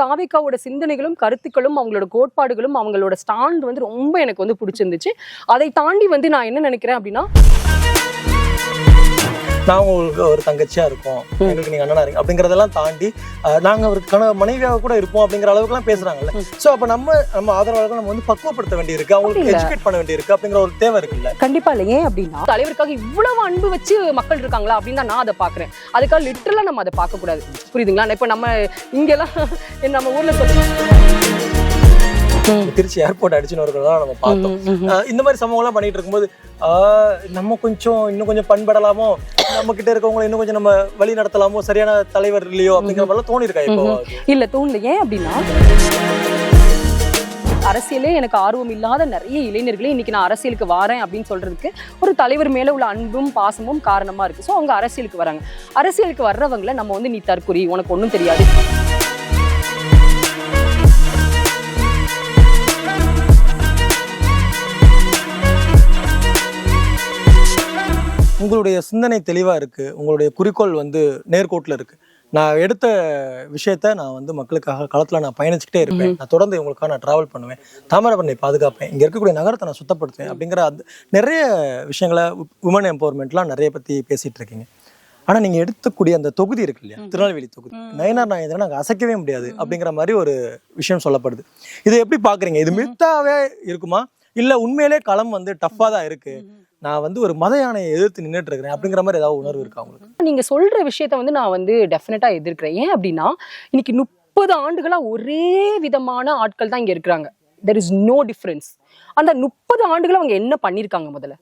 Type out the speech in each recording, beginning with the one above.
தாவேக்காவோட சிந்தனைகளும் கருத்துக்களும் அவங்களோட கோட்பாடுகளும் அவங்களோட ஸ்டாண்ட் வந்து ரொம்ப எனக்கு வந்து பிடிச்சிருந்துச்சு. அதை தாண்டி வந்து நான் என்ன நினைக்கிறேன் அப்படின்னா, நாங்கள் உங்களுக்கு ஒரு தங்கச்சியா இருக்கோம், எங்களுக்கு நீங்க அண்ணனா இருக்கு அப்படிங்கறதெல்லாம் தாண்டி நாங்க அவருக்கு மனைவியாக கூட இருப்போம் அப்படிங்கிற அளவுக்குலாம் பேசுறாங்கல்ல. சோ அப்ப நம்ம ஆதரவாளர்கள் நம்ம வந்து பக்குவப்படுத்த வேண்டியிருக்கு, அவங்களுக்கு எஜுகேட் பண்ண வேண்டியிருக்கு அப்படிங்கிற ஒரு தேவை இருக்குல்ல. கண்டிப்பா இல்லை. ஏன் அப்படின்னா தலைவருக்காக இவ்வளவு அன்பு வச்சு மக்கள் இருக்காங்களா அப்படின்னு தான் நான் அதை பாக்குறேன். அதுக்காக லிட்டரலா நம்ம அதை பார்க்க கூடாது. புரியுதுங்களா? இப்ப நம்ம இங்கெல்லாம் நம்ம ஊர்ல திருச்சி ஏர்போர்ட் அடிச்சுன்னு நம்ம பார்த்தோம். இந்த மாதிரி சம்பவம் எல்லாம் பண்ணிட்டு இருக்கும்போது நம்ம இன்னும் கொஞ்சம் பண்படலாமோ, நம்ம கிட்ட இருக்கவங்களை இன்னும் கொஞ்சம் நம்ம வழி நடத்தலாமோ, சரியான தலைவர் இல்லையோ அப்படிங்கிற மாதிரி தோணி இருக்கா? இப்போ இல்ல தோணல. ஏன் அப்படின்னா, அரசியலே எனக்கு ஆர்வம் இல்லாத நிறைய இளைஞர்களே இன்னைக்கு நான் அரசியலுக்கு வரேன் அப்படின்னு சொல்றதுக்கு ஒரு தலைவர் மேல உள்ள அன்பும் பாசமும் காரணமா இருக்கு. ஸோ அவங்க அரசியலுக்கு வராங்க. அரசியலுக்கு வர்றவங்களை நம்ம வந்து நீ தற்குறி, உனக்கு ஒன்றும் தெரியாது, உங்களுடைய சிந்தனை தெளிவா இருக்கு, உங்களுடைய குறிக்கோள் வந்து நேர்கோட்டில் இருக்கு. நான் எடுத்த விஷயத்த நான் வந்து மக்களுக்காக களத்துல நான் பயணிச்சுக்கிட்டே இருப்பேன், நான் தொடர்ந்து இவங்களுக்காக நான் டிராவல் பண்ணுவேன், தாமிரபரணி பாதுகாப்பேன், இங்க இருக்கக்கூடிய நகரத்தை நான் சுத்தப்படுத்துவேன் அப்படிங்கிற நிறைய விஷயங்களை உமன் எம்பவர்மெண்ட்லாம் நிறைய பத்தி பேசிட்டு இருக்கீங்க. ஆனா நீங்க எடுத்துக்கூடிய அந்த தொகுதி இருக்கு இல்லையா, திருநெல்வேலி தொகுதி, நயினார் நாகேந்திரன் நாங்க அசைக்கவே முடியாது அப்படிங்கிற மாதிரி ஒரு விஷயம் சொல்லப்படுது. இதை எப்படி பாக்குறீங்க? இது மித்தாவே இருக்குமா, இல்ல உண்மையிலே களம் வந்து டஃபா தான் இருக்கு, நான் வந்து ஒரு மத யானையை எதிர்த்து நின்றுட்டு இருக்கிறேன் அப்படிங்கிற மாதிரி ஏதாவது உணர்வு இருக்கா உங்களுக்கு? நீங்க சொல்ற விஷயத்த வந்து நான் வந்து டெஃபினட்டா எதிர்க்கிறேன். ஏன் அப்படின்னா, இன்னைக்கு 30 ஆண்டுகளா ஒரே விதமான ஆட்கள் தான் இங்க இருக்கிறாங்க. there is no difference. அந்த 30 ஆண்டுகளா அவங்க என்ன பண்ணிருக்காங்க? முதல்ல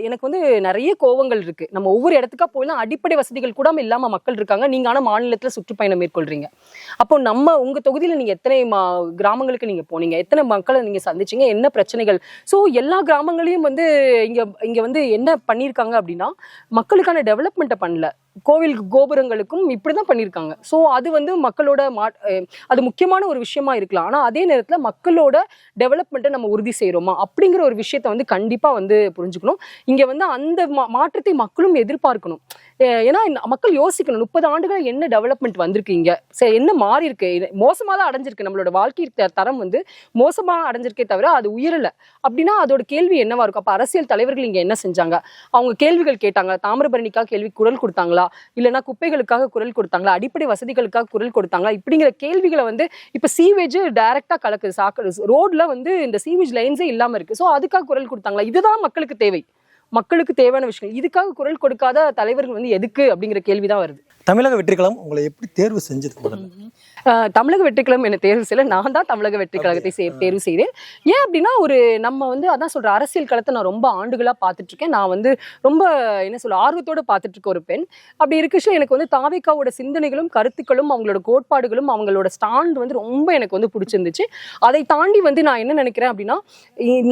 எனக்கு வந்து நிறைய கோவங்கள் இருக்கு. நம்ம ஒவ்வொரு இடத்துக்கா போயிலாம் அடிப்படை வசதிகள் கூட இல்லாம மக்கள் இருக்காங்க. நீங்க ஆனா மாநிலத்துல சுற்றுப்பயணம் மேற்கொள்றீங்க. அப்போ உங்க தொகுதியில நீங்க எத்தனை கிராமங்களுக்கு நீங்க போனீங்க, எத்தனை மக்களை நீங்க சந்திச்சீங்க, என்ன பிரச்சனைகள்? சோ எல்லா கிராமங்களையும் வந்து இங்க வந்து என்ன பண்ணிருக்காங்க அப்படின்னா, மக்களுக்கான டெவலப்மெண்ட்டை பண்ணல, கோவில் கோபுரங்களுக்கும் இப்படிதான் பண்ணியிருக்காங்க. ஸோ அது வந்து மக்களோட அது முக்கியமான ஒரு விஷயமா இருக்கலாம். ஆனால் அதே நேரத்தில் மக்களோட டெவலப்மெண்ட்டை நம்ம உறுதி செய்கிறோமா அப்படிங்கிற ஒரு விஷயத்த வந்து கண்டிப்பாக வந்து புரிஞ்சுக்கணும். இங்கே வந்து அந்த மாற்றத்தை மக்களும் எதிர்பார்க்கணும். ஏன்னா மக்கள் யோசிக்கணும், 30 ஆண்டுகள் என்ன டெவலப்மெண்ட் வந்திருக்கு, இங்கே சரி என்ன மாறி இருக்கு, மோசமாக தான் அடைஞ்சிருக்கு, நம்மளோட வாழ்க்கை தரம் வந்து மோசமாக அடைஞ்சிருக்கே தவிர அது உயரலை அப்படின்னா அதோட கேள்வி என்னவா இருக்கும்? அப்போ அரசியல் தலைவர்கள் இங்கே என்ன செஞ்சாங்க? அவங்க கேள்விகள் கேட்டாங்க, தாமிரபரணிக்காக கேள்வி குரல் கொடுத்தாங்களா, இல்லைன்னா குப்பைகளுக்காக குரல் கொடுத்தாங்களா, அடிப்படை வசதிகளுக்காக குரல் கொடுத்தாங்களா, இப்படிங்கிற கேள்விகளை வந்து இப்ப சீவேஜ் டைரக்டா கலக்குது, சாக்கடை ரோட்ல வந்து இந்த சீவேஜ் லைன்ஸே இல்லாம இருக்கு. சோ அதுக்காக குரல் கொடுத்தாங்களா? இதுதான் மக்களுக்கு தேவை, மக்களுக்கு தேவையான விஷயம். இதுக்காக குரல் கொடுக்காத தலைவர்கள் வந்து எதுக்கு அப்படிங்கிற கேள்விதான் வருது. தமிழக வெற்றிக்கழகம் உங்களை எப்படி தேர்வு செஞ்சது? தமிழக வெற்றிக்கழகம் என்ன தேர்வு செய்யல, நான் தான் தமிழக வெற்றி கழகத்தை தேர்வு செய்தேன். ஏன் அப்படின்னா, நம்ம வந்து அதான் சொல்ற அரசியல் களத்தை நான் ரொம்ப ஆண்டுகளா பார்த்துட்டு இருக்கேன். நான் வந்து ரொம்ப ஆர்வத்தோட பார்த்துட்டு இருக்க ஒரு பெண். அப்படி இருக்க எனக்கு வந்து தாவேக்காவோட சிந்தனைகளும் கருத்துக்களும் அவங்களோட கோட்பாடுகளும் அவங்களோட ஸ்டாண்ட் வந்து ரொம்ப எனக்கு வந்து பிடிச்சிருந்துச்சு. அதை தாண்டி வந்து நான் என்ன நினைக்கிறேன் அப்படின்னா,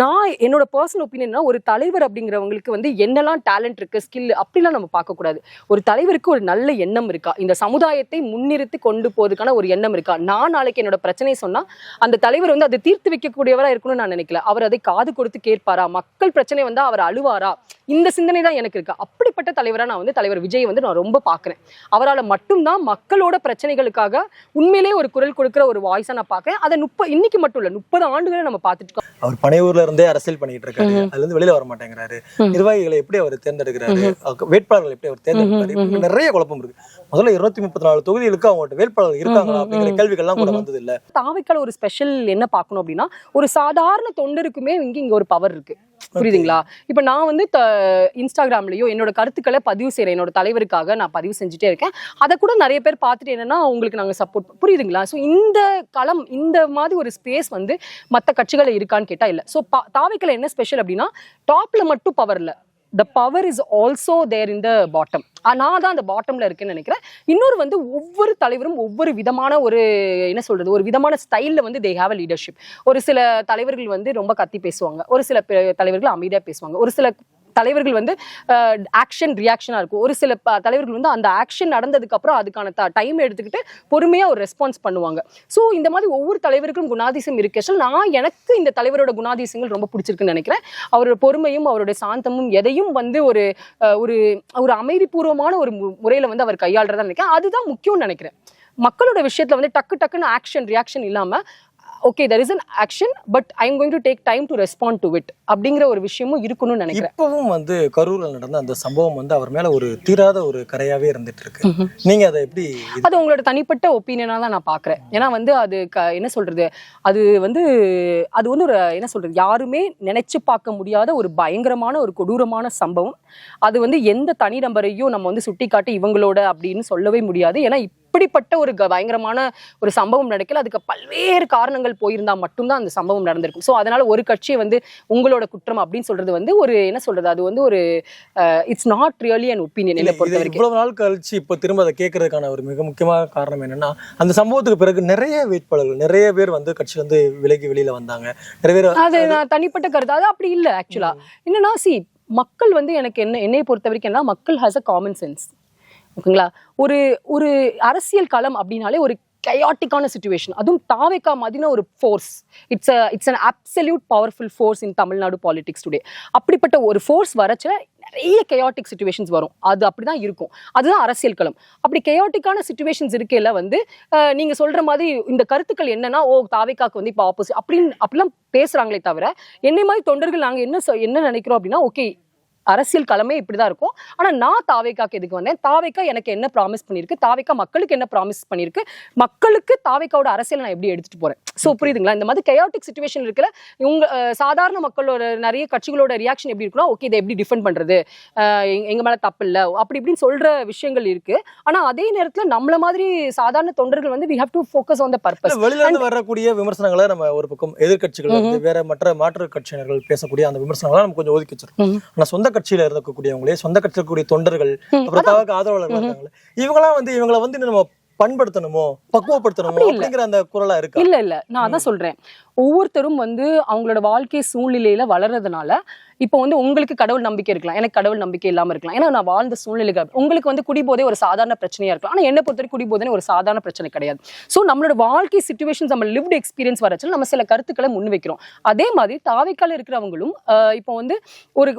நான் என்னோட பர்சனல் ஒப்பீனியன்னா, ஒரு தலைவர் அப்படிங்கிறவங்களுக்கு வந்து என்னெல்லாம் டேலண்ட் இருக்கு, ஸ்கில் அப்படிலாம் நம்ம பார்க்கக்கூடாது. ஒரு தலைவருக்கு ஒரு நல்ல எண்ணம் இருக்கா, இந்த சமுதாயத்தை முன்னிறுத்தி கொண்டு போவதுக்கான ஒரு எண்ணம் இருக்கா, நான் நாளைக்கு என்னோட பிரச்சனை சொன்னா அந்த தலைவர் வந்து அதை தீர்த்து வைக்கக்கூடியவரா இருக்கணும்னு நான் நினைக்கல. அவர் அதை காது கொடுத்து கேட்பாரா, மக்கள் பிரச்சனை வந்தா அவர் அழுவாரா, இந்த சிந்தனை தான் எனக்கு இருக்கு. அப்படிப்பட்ட தலைவரா நான் வந்து தலைவர் விஜய் வந்து நான் ரொம்ப பாக்குறேன். அவரால் மட்டும்தான் மக்களோட பிரச்சனைகளுக்காக உண்மையிலேயே ஒரு குரல் கொடுக்கிற ஒரு வாய்ஸா நான் பாக்குறேன். அதை இன்னைக்கு மட்டும் இல்ல, 30 ஆண்டுகளை நம்ம பார்த்துட்டு இருக்கோம். அவர் பனையூர்ல இருந்தே அரசியல் பண்ணிட்டு இருக்காரு, அதுல இருந்து வெளியில வர மாட்டேங்கிறாரு, நிர்வாகிகளை எப்படி அவர் தேர்ந்தெடுக்கிறாரு, வேட்பாளர்கள் எப்படி அவர் தேர்ந்தெடுக்கிறாரு, நிறைய குழப்பம் இருக்கு. முதல்ல 234 தொகுதிகளுக்கு அவங்கள்ட்ட வேட்பாளர்கள் இருக்காங்களா அப்படிங்கிற கேள்விகள்லாம் கூட வந்தது இல்ல. தாவேக்கால ஒரு ஸ்பெஷல் என்ன பார்க்கணும் அப்படின்னா, ஒரு சாதாரண தொண்டருக்குமே இங்க ஒரு பவர் இருக்கு. புரியுதுங்களா? இப்ப நான் வந்து இன்ஸ்டாகிராம்லயோ என்னோட கருத்துக்களை பதிவு செய்யறேன், என்னோட தலைவருக்காக நான் பதிவு செஞ்சுட்டே இருக்கேன். அதை கூட நிறைய பேர் பார்த்துட்டு என்னன்னா உங்களுக்கு நாங்க சப்போர்ட், புரியுதுங்களா? ஸோ இந்த களம், இந்த மாதிரி ஒரு ஸ்பேஸ் வந்து மற்ற கட்சிகளை இருக்கான்னு கேட்டா இல்ல. ஸோ தாவேக்கால என்ன ஸ்பெஷல் அப்படின்னா, டாப்ல மட்டும் பவர் இல்ல, the power is also there in the bottom. நான் தான் அந்த பாட்டம்ல இருக்குன்னு நினைக்கிறேன். இன்னொரு வந்து ஒவ்வொரு தலைவரும் ஒவ்வொரு விதமான ஒரு விதமான ஸ்டைல்ல வந்து they have a leadership. ஒரு சில தலைவர்கள் வந்து ரொம்ப கத்தி பேசுவாங்க, ஒரு சில தலைவர்கள் அமைதியா பேசுவாங்க, ஒரு சில தலைவர்கள் வந்து ஆக்ஷன் ரியாக்ஷனா இருக்கும், ஒரு சில தலைவர்கள் வந்து அந்த ஆக்ஷன் நடந்ததுக்கு அப்புறம் அதுக்கான டைம் எடுத்துக்கிட்டு பொறுமையா ஒரு ரெஸ்பான்ஸ் பண்ணுவாங்க. ஸோ இந்த மாதிரி ஒவ்வொரு தலைவருக்கும் குணாதிசயம் இருக்கு. எனக்கு இந்த தலைவரோட குணாதிசயங்கள் ரொம்ப பிடிச்சிருக்குன்னு நினைக்கிறேன். அவரோட பொறுமையும் அவருடைய சாந்தமும் எதையும் வந்து ஒரு ஒரு அமைதிபூர்வமான ஒரு முறையில வந்து அவர் கையாளுறதா நினைக்கிறேன். அதுதான் முக்கியம்னு நினைக்கிறேன். மக்களோட விஷயத்துல வந்து டக்குன்னு ஆக்ஷன் ரியாக்ஷன் இல்லாம okay there is an action but I am going to take time to respond to it அப்படிங்கிற ஒரு விஷயமும் இருக்கணும்னு நினைக்கிறேன். இப்பவும் வந்து கரூர்ல நடந்த அந்த சம்பவம் வந்து அவர் மேல ஒரு தீராத ஒரு கரையாவே இருந்துட்டு இருக்கு. நீங்க அதை எப்படி? அது உங்களோட தனிப்பட்ட ஒப்பீனியனா தான் நான் பாக்குறேன். ஏன்னா வந்து அது என்ன சொல்றது, அது வந்து ஒரு என்ன சொல்றது, யாருமே நினைச்சு பார்க்க முடியாத ஒரு பயங்கரமான ஒரு கொடூரமான சம்பவம். அது வந்து எந்த தனி நபரையும் நம்ம வந்து சுட்டி காட்டி இவங்களோட அப்படின்னு சொல்லவே முடியாது. ஏன்னா இப்படிப்பட்ட ஒரு பயங்கரமான ஒரு சம்பவம் நடக்கல, அதுக்கு பல்வேறு காரணங்கள் போயிருந்தா மட்டும்தான் அந்த சம்பவம் நடந்திருக்கும். ஸோ அதனால ஒரு கட்சியை வந்து உங்களோட குற்றம் அப்படின்னு சொல்றது வந்து ஒரு என்ன சொல்றது, அது வந்து ஒரு it's not really an opinion. என்னை பொறுத்த வரைக்கும் இவ்வளவு நாள் கழிச்சு இப்ப திரும்ப அதை கேட்கறதுக்கான ஒரு மிக முக்கியமான காரணம் என்னன்னா, அந்த சம்பவத்துக்கு பிறகு நிறைய வேட்பாளர்கள் நிறைய பேர் வந்து கட்சியில வந்து விலகி வெளியில வந்தாங்க. நிறைய பேர் அது நான் தனிப்பட்ட கருத்து, அது அப்படி இல்லை. ஆக்சுவலா என்னன்னா மக்கள் வந்து எனக்கு என்னை பொறுத்த வரைக்கும் என்ன, மக்கள் ஹாஸ் அ காமன் சென்ஸ். ஓகேங்களா, ஒரு ஒரு அரசியல் களம் அப்படின்னாலே ஒரு கயாட்டிக்கான சிச்சுவேஷன், அதுவும் தாவேகா மாதிரின ஒரு force, it's an absolute powerful force in Tamil Nadu politics today. அப்படிப்பட்ட ஒரு ஃபோர்ஸ் வரச்ச நிறைய கயாட்டிக் சிச்சுவேஷன்ஸ் வரும். அது அப்படிதான் இருக்கும், அதுதான் அரசியல் களம். அப்படி கயாட்டிக்கான சிச்சுவேஷன்ஸ் இருக்கையில வந்து நீங்க சொல்ற மாதிரி இந்த கருத்துக்கள் என்னன்னா, தாவேகாக்கு வந்து இப்போ ஆப்போசிட் அப்படிலாம் பேசுறாங்களே தவிர, என்னை மாதிரி தொண்டர்கள் நாங்க என்ன நினைக்கிறோம் அப்படின்னா, ஓகே அரசியல் களமே இப்படிதான் இருக்கும். ஆனா நான் தாவேகாக்கு எதுக்கு வந்தேன், தாவேகா எனக்கு என்ன ப்ராமிஸ் பண்ணிருக்கு, தாவேகா மக்களுக்கு என்ன ப்ராமிஸ் பண்ணிருக்கு, மக்களுக்கு தாவேகாவோட அரசியல் நான் எப்படி எடுத்துட்டு போறேன். சோ புரியுதுங்களா, இந்த மாதிரி கயாட்டிக் சிச்சுவேஷன் இருக்குல்ல, இவங்க சாதாரண மக்களோட நிறைய கட்சிகளோட ரியாக்ஷன் எப்படி இருக்குன்னா, ஓகே இதை எப்படி டிஃபெண்ட் பண்றது, எங்க மேல தப்பு இல்ல அப்படி இப்படின்னு சொல்ற விஷயங்கள் இருக்கு. ஆனா அதே நேரத்துல நம்மள மாதிரி சாதாரண தொண்டர்கள் வந்து we have to focus on the purpose. வெளியில இருந்து வரக்கூடிய விமர்சனங்களை நம்ம ஒரு பக்கம் எதிர்கட்சிகள் வந்து வேற மாற்று கட்சியினர்கள் பேசக்கூடிய அந்த விமர்சனங்களை நம்ம கொஞ்சம் ஒதுக்கி வச்சிருக்கோம். ஆனா சொந்த கட்சியில இருக்கக்கூடியவங்களே, சொந்த கட்சியில் இருக்கக்கூடிய தொண்டர்கள், அப்புறம் தாவேகா ஆதரவாளர்கள் இருக்காங்களே, இவங்களாம் வந்து இவங்களை வந்து நம்ம பண்படுத்தணுமோ பக்குவப்படுத்தணுமோ அப்படிங்கிற அந்த குரலா இருக்கு. இல்ல நான் அதான் சொல்றேன், ஒவ்வொருத்தரும் வந்து அவங்களோட வாழ்க்கை சூழ்நிலையில வளர்றதுனால இப்போ வந்து உங்களுக்கு கடவுள் நம்பிக்கை இருக்கலாம், எனக்கு கடவுள் நம்பிக்கை இல்லாம இருக்கலாம். ஏன்னா நான் வாழ்ந்த சூழ்நிலைகள், உங்களுக்கு வந்து குடிபோதே ஒரு சாதாரண பிரச்சனையா இருக்கலாம். ஆனா என்ன பொறுத்தவரை குடிபோதே ஒரு சாதாரண பிரச்சனை கிடையாது. ஸோ நம்மளோட வாழ்க்கை சிச்சுவேஷன்ஸ், நம்ம லிவ்ட் எக்ஸ்பீரியன்ஸ் வரச்சு நம்ம சில கருத்துக்களை முன் வைக்கிறோம். அதே மாதிரி தாவேகால இருக்கிறவங்களும் இப்போ வந்து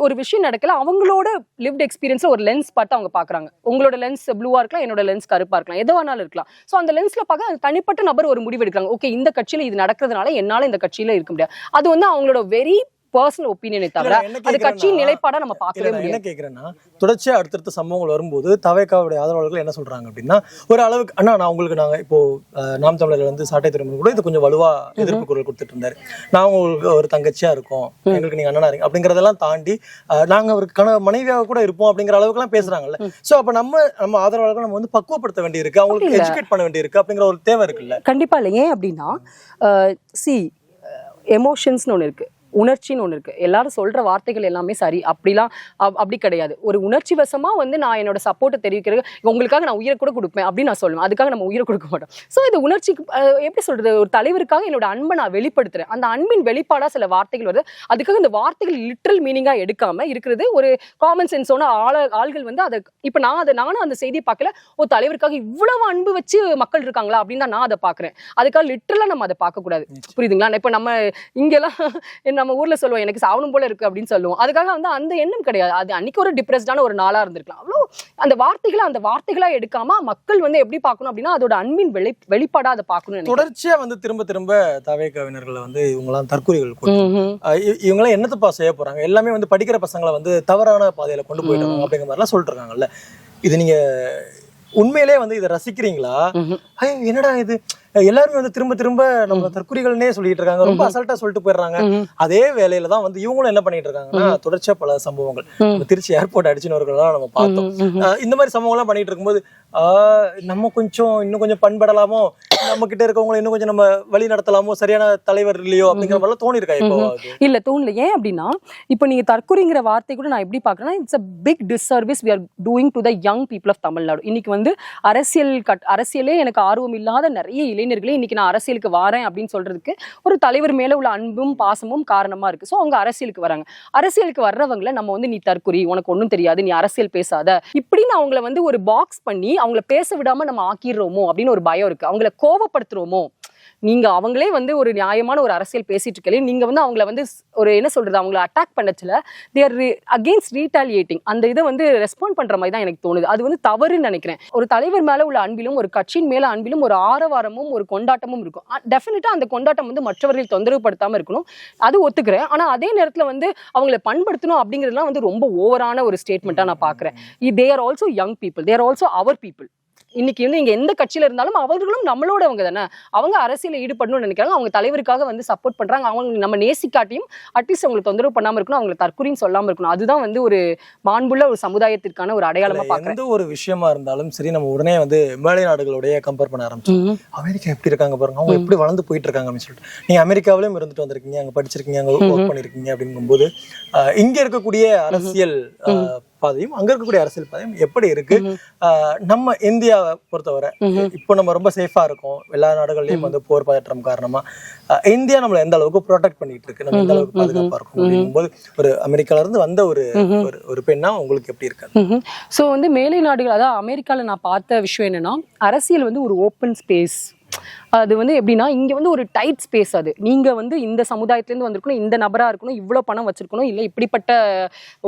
ஒரு விஷயம் நடக்கல, அவங்களோட லிவ்ட் எக்ஸ்பீரியன்ஸ்ல ஒரு லென்ஸ் பார்த்து அவங்க பாக்குறாங்க. உங்களோட லென்ஸ் ப்ளூவா இருக்கலாம், என்னோட லென்ஸ் கருப்பா இருக்கலாம், எதுவானாலும் இருக்கலாம். ஸோ அந்த லென்ஸ்ல பார்க்க தனிப்பட்ட நபர் ஒரு முடிவு எடுக்கிறாங்க. ஓகே இந்த கட்சியில இது நடக்கிறதுனால என்னால இந்த கட்சியில இருக்க முடியாது. அது வந்து அவங்களோட வெரி பர்சனல் ஒப்பீனியனை தவிர அது கட்சியின் நிலைப்பாடா நம்ம பார்க்கவே முடியாது. என்ன கேக்குறேன்னா, தொடர்ச்சியா அடுத்தடுத்த சம்பவங்கள் வரும்போது தாவேகாவுடைய ஆதரவாளர்கள் என்ன சொல்றாங்க அப்படின்னா, ஒரு அளவுக்கு அண்ணா நான் உங்களுக்கு நாங்க இப்போ நாம் தமிழர்கள் வந்து சாட்டை திரும்ப கூட இது கொஞ்சம் வலுவா எதிர்ப்பு குரல் கொடுத்துட்டு இருந்தாரு. நான் உங்களுக்கு ஒரு தங்கச்சியா இருக்கோம், எங்களுக்கு நீங்க அண்ணனா இருக்கீங்க அப்படிங்கறதெல்லாம் தாண்டி நாங்க அவருக்கு மனைவியாக கூட இருப்போம் அப்படிங்கிற அளவுக்கு எல்லாம் பேசுறாங்கல்ல. சோ அப்ப நம்ம ஆதரவாளர்கள் நம்ம வந்து பக்குவப்படுத்த வேண்டி இருக்கு, அவங்களுக்கு எஜுகேட் பண்ண வேண்டி இருக்கு அப்படிங்கிற ஒரு தேவை இருக்குல்ல. கண்டிப்பா இல்ல. ஏன் அப்படின்னா எமோஷன்ஸ்னு ஒண்ணு இருக்கு, உணர்ச்சின்னு ஒன்று இருக்கு. எல்லாரும் சொல்ற வார்த்தைகள் எல்லாமே சரி அப்படிலாம் அப்படி கிடையாது. ஒரு உணர்ச்சி வசமா வந்து நான் என்னோட சப்போர்ட்டை தெரிவிக்கிறது, உங்களுக்காக நான் உயிரை கூட கொடுப்பேன் அப்படின்னு நான் சொல்லுவேன். அதுக்காக நம்ம உயிரை கொடுக்க மாட்டோம். ஸோ இது உணர்ச்சிக்கு எப்படி சொல்றது, ஒரு தலைவருக்காக என்னோட அன்பை நான் வெளிப்படுத்துறேன். அந்த அன்பின் வெளிப்பாடா சில வார்த்தைகள் வருது. அதுக்காக இந்த வார்த்தைகள் லிட்ரல் மீனிங்கா எடுக்காம இருக்கிறது ஒரு காமன் சென்ஸோட ஆள்கள் வந்து அதை இப்ப நானும் அந்த செய்தியை பார்க்கல, தலைவருக்காக இவ்வளவு அன்பு வச்சு மக்கள் இருக்காங்களா அப்படின்னு தான் நான் அதை பாக்குறேன். அதுக்காக லிட்ரலா நம்ம அதை பார்க்க கூடாது. புரியுதுங்களா? இப்ப நம்ம இங்கெல்லாம் நம்ம ஊர்ல சொல்லுவோம் எனக்கு சாவணும் போல இருக்கு அப்படின்னு சொல்லுவோம். அதுக்காக வந்து அந்த எண்ணம் கிடையாது. அது அன்னைக்கு ஒரு டிப்ரெஸ்டான ஒரு நாளா இருந்திருக்கலாம். அவ்வளோ அந்த வார்த்தைகளா எடுக்காம மக்கள் வந்து எப்படி பார்க்கணும் அப்படின்னா அதோட அன்பின் வெளிப்பாடா அதை பார்க்கணும். தொடர்ச்சியா வந்து திரும்ப தாவேகாவினர்களை வந்து இவங்கெல்லாம் தற்கொலைகள் இவங்கெல்லாம் என்னத்தப்பா செய்ய போறாங்க, எல்லாமே வந்து படிக்கிற பசங்களை வந்து தவறான பாதையில கொண்டு போயிட்டாங்க அப்படிங்கிற மாதிரி எல்லாம் சொல்லிட்டு இருக்காங்கல்ல. இது நீங்க உண்மையிலே வந்து இதை ரசிக்கிறீங்களா? என்னடா இது எல்லாருமே வந்து திரும்ப நம்ம தற்குறிகள்னே சொல்லிட்டு இருக்காங்க, ரொம்ப அசால்ட்டா சொல்லிட்டு போயிடுறாங்க. அதே வேலையில தான் வந்து இவங்களும் என்ன பண்ணிட்டு இருக்காங்கன்னா, தொடர்ச்சியா பல சம்பவங்கள் திருச்சி ஏர்போர்ட் அடிச்சுனவர்கள்லாம் நம்ம பார்த்தோம். இந்த மாதிரி சம்பவம் எல்லாம் பண்ணிட்டு இருக்கும்போது நம்ம இன்னும் கொஞ்சம் பண்படலாமோ, நம்ம கிட்ட இருக்கவங்களை இன்னும் கொஞ்சம் நம்ம வழி நடத்தலாமோ, சரியான தலைவர் இல்லையோ அப்படிங்கிற மாதிரி தோணி இருக்கா? இப்போ இல்ல தோணல. ஏன் அப்படின்னா இப்ப நீங்க தற்கொலைங்கிற வார்த்தை கூட நான் எப்படி பாக்குறேன்னா, it's a big disservice we are doing to the young people of Tamil Nadu. இன்னைக்கு வந்து அரசியலே எனக்கு ஆர்வம் இல்லாத நிறைய இளைஞர்களே இன்னைக்கு நான் அரசியலுக்கு வரேன் அப்படின்னு சொல்றதுக்கு ஒரு தலைவர் மேல உள்ள அன்பும் பாசமும் காரணமா இருக்கு. சோ அவங்க அரசியலுக்கு வராங்க. அரசியலுக்கு வர்றவங்களை நம்ம வந்து நீ தற்கொலை, உனக்கு ஒன்றும் தெரியாது, நீ அரசியல் பேசாத இப்படின்னு அவங்கள வந்து ஒரு பாக்ஸ் பண்ணி அவங்கள பேச விடாம நம்ம ஆக்கிடுறோமோ அப்படின்னு ஒரு பயம் இருக்கு. அவங்கள கோவப்படுத்துறோமோ, நீங்க அவங்களே வந்து ஒரு நியாயமான ஒரு அரசியல் பேசிட்டு இருக்கலே, நீங்க வந்து அவங்கள வந்து ஒரு என்ன சொல்றது, அவங்கள attack பண்ணச்சுல they are against retaliating. அந்த இதை வந்து ரெஸ்பாண்ட் பண்ற மாதிரி தான் எனக்கு தோணுது. அது வந்து தவறுன்னு நினைக்கிறேன். ஒரு தலைவர் மேல உள்ள அன்பிலும் ஒரு கட்சியின் மேல அன்பிலும் ஒரு ஆரவாரமும் ஒரு கொண்டாட்டமும் இருக்கும். டெஃபினட்டா அந்த கொண்டாட்டம் வந்து மற்றவர்கள் தொந்தரவு படுத்தாம இருக்கணும், அது ஒத்துக்கிறேன். ஆனா அதே நேரத்துல வந்து அவங்களை பண்படுத்தணும் அப்படிங்கிறதுலாம் வந்து ரொம்ப ஓவரான ஒரு ஸ்டேட்மெண்ட்டா நான் பாக்குறேன். they are also young people, they are also our people. இன்னைக்கு வந்து இங்க எந்த கட்சியில இருந்தாலும் அவர்களும் நம்மளோடவங்க தானே. அவங்க அரசியல ஈடுபடணும்னு நினைக்கிறாங்க, அவங்க தலைவருக்காக வந்து சப்போர்ட் பண்றாங்க. அவங்க நம்ம நேசிக்காட்டியும் அட்லீஸ்ட் அவங்களுக்கு தொந்தரவு பண்ணாம இருக்கணும், அவங்களை தற்கொலைன்னு சொல்லாம இருக்கணும். அதுதான் வந்து ஒரு மாண்புள்ள ஒரு சமுதாயத்திற்கான ஒரு அடையாளமா பாக்குறேன். எந்த ஒரு விஷயமா இருந்தாலும் சரி, நம்ம உடனே வந்து மேலை நாடுகளுடைய கம்பேர் பண்ண ஆரம்பிச்சோம். அமெரிக்கா எப்படி இருக்காங்க பாருங்க, அவங்க எப்படி வளர்ந்து போயிட்டு இருக்காங்க அப்படின்னு சொல்லிட்டு. நீங்க அமெரிக்காவிலும் இருந்துட்டு வந்திருக்கீங்க, அங்க படிச்சிருக்கீங்க, அங்க ஒர்க் பண்ணிருக்கீங்க. அப்படிங்கும்போது இங்க இருக்கக்கூடிய அரசியல் பாதையும் அங்க இருக்கக்கூடிய அரசியல் பாதையும் எப்படி இருக்கு? நம்ம இந்தியாவை பொறுத்தவரை இப்போ நம்ம ரொம்ப சேஃபா இருக்கோம். எல்லா நாடுகள்லயும் வந்து போர் பதற்றம் காரணமா இந்தியா நம்மள எந்த அளவுக்கு ப்ரொடெக்ட் பண்ணிட்டு இருக்கு, நம்ம எந்த அளவுக்கு பாதுகாப்பா இருக்கும் அப்படிங்கும்போது ஒரு அமெரிக்கால இருந்து வந்த ஒரு பெண்ணா உங்களுக்கு எப்படி இருக்கு? ஸோ வந்து மேலை நாடுகள், அதாவது அமெரிக்கால நான் பார்த்த விஷயம் என்னன்னா, அரசியல் வந்து ஒரு ஓப்பன் ஸ்பேஸ். அது வந்து எப்படின்னா, இங்க வந்து ஒரு டைட் ஸ்பேஸ். அது நீங்க வந்து இந்த சமுதாயத்திலேருந்து வந்திருக்கணும், இந்த நபரா இருக்கணும், இவ்வளவு பணம் வச்சிருக்கணும், இல்லை இப்படிப்பட்ட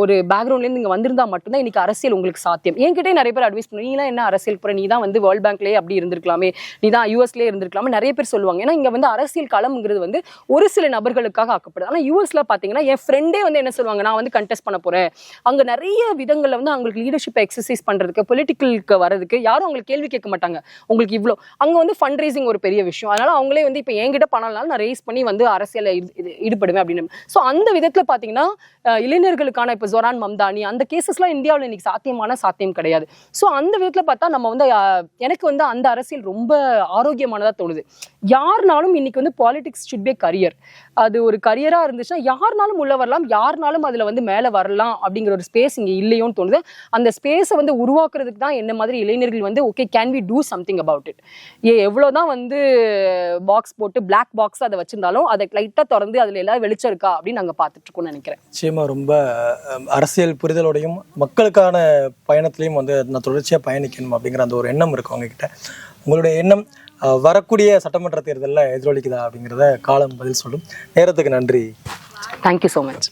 ஒரு பேக்ரவுண்ட்லேருந்து இங்க வந்திருந்தா மட்டும்தான் இன்னைக்கு அரசியல் உங்களுக்கு சாத்தியம். என்கிட்டே நிறைய பேர் அட்வைஸ் பண்ணுவோம், நீலாம் என்ன அரசியல் போற, நீ தான் வந்து வேர்ல்ட் பேங்க்லேயே அப்படி இருந்திருக்கலாமே, நீ தான் யூஎஸ்லேயே இருந்திருக்கலாமே, நிறைய பேர் சொல்லுவாங்க. ஏன்னா இங்க வந்து அரசியல் களம்ங்கிறது வந்து ஒரு சில நபர்களுக்காக ஆக்கப்படுது. ஆனால் யூஎஸ்ல பார்த்தீங்கன்னா, என் ஃப்ரெண்டே வந்து என்ன சொல்லுவாங்க, நான் வந்து கண்டெஸ்ட் பண்ண போறேன், அங்க நிறைய விதங்கள்ல வந்து அவங்களுக்கு லீடர்ஷிப்பை எக்ஸசைஸ் பண்றதுக்கு, பொலிட்டிக்கலுக்கு வர்றதுக்கு யாரும் அவங்களுக்கு கேள்வி கேட்க மாட்டாங்க. உங்களுக்கு இவ்வளோ அங்க வந்து ஃபண்ட் ரைசிங் ஒரு பெரிய விஷயம். அதனால அவங்களே வந்து இப்போ என்கிட்ட பணம்னாலும் நான் ரேஸ் பண்ணி வந்து அரசியல ஈடுபடுவேன் அப்படின்னு. ஸோ அந்த விதத்துல பாத்தீங்கன்னா இளைஞர்களுக்கான இப்போ ஜொரான் மம்தானி அந்த கேசஸ்லாம் இந்தியாவில் இன்னைக்கு சாத்தியம் கிடையாது. ஸோ அந்த விதத்துல பார்த்தா நம்ம வந்து எனக்கு வந்து அந்த அரசியல் ரொம்ப ஆரோக்கியமானதா தோணுது. யாருனாலும் இன்னைக்கு வந்து பாலிடிக்ஸ் ஷுட் பி கரியர். அது ஒரு கரியரா இருந்துச்சுன்னா யாருனாலும் உள்ள வரலாம், யாருனாலும் அதுல வந்து மேல வரலாம் அப்படிங்கிற ஒரு ஸ்பேஸ் இங்க இல்லையோன்னு தோணுது. அந்த ஸ்பேஸை வந்து உருவாக்குறதுக்கு தான் என்ன மாதிரி இளைஞர்கள் வந்து okay can we do something about it. எவ்வளவுதான் வந்து பாக்ஸ் போட்டு பிளாக் பாக்ஸ் அதை வச்சிருந்தாலும் அதை லைட்டா திறந்து அதுல எல்லாம் வெளிச்சம் இருக்கா அப்படின்னு நாங்க பார்த்துட்டு இருக்கோம்னு நினைக்கிறேன். நிச்சயமா ரொம்ப அரசியல் புரிதலோடையும் மக்களுக்கான பயணத்திலையும் வந்து நான் தொடர்ச்சியா பயணிக்கணும் அப்படிங்கிற அந்த ஒரு எண்ணம் இருக்கு உங்ககிட்ட. உங்களுடைய எண்ணம் வரக்கூடிய சட்டமன்ற தேர்தலில் எதிரொலிக்குதா அப்படிங்கிறத காலம் பதில் சொல்லும். நேரத்துக்கு நன்றி. Thank you so much.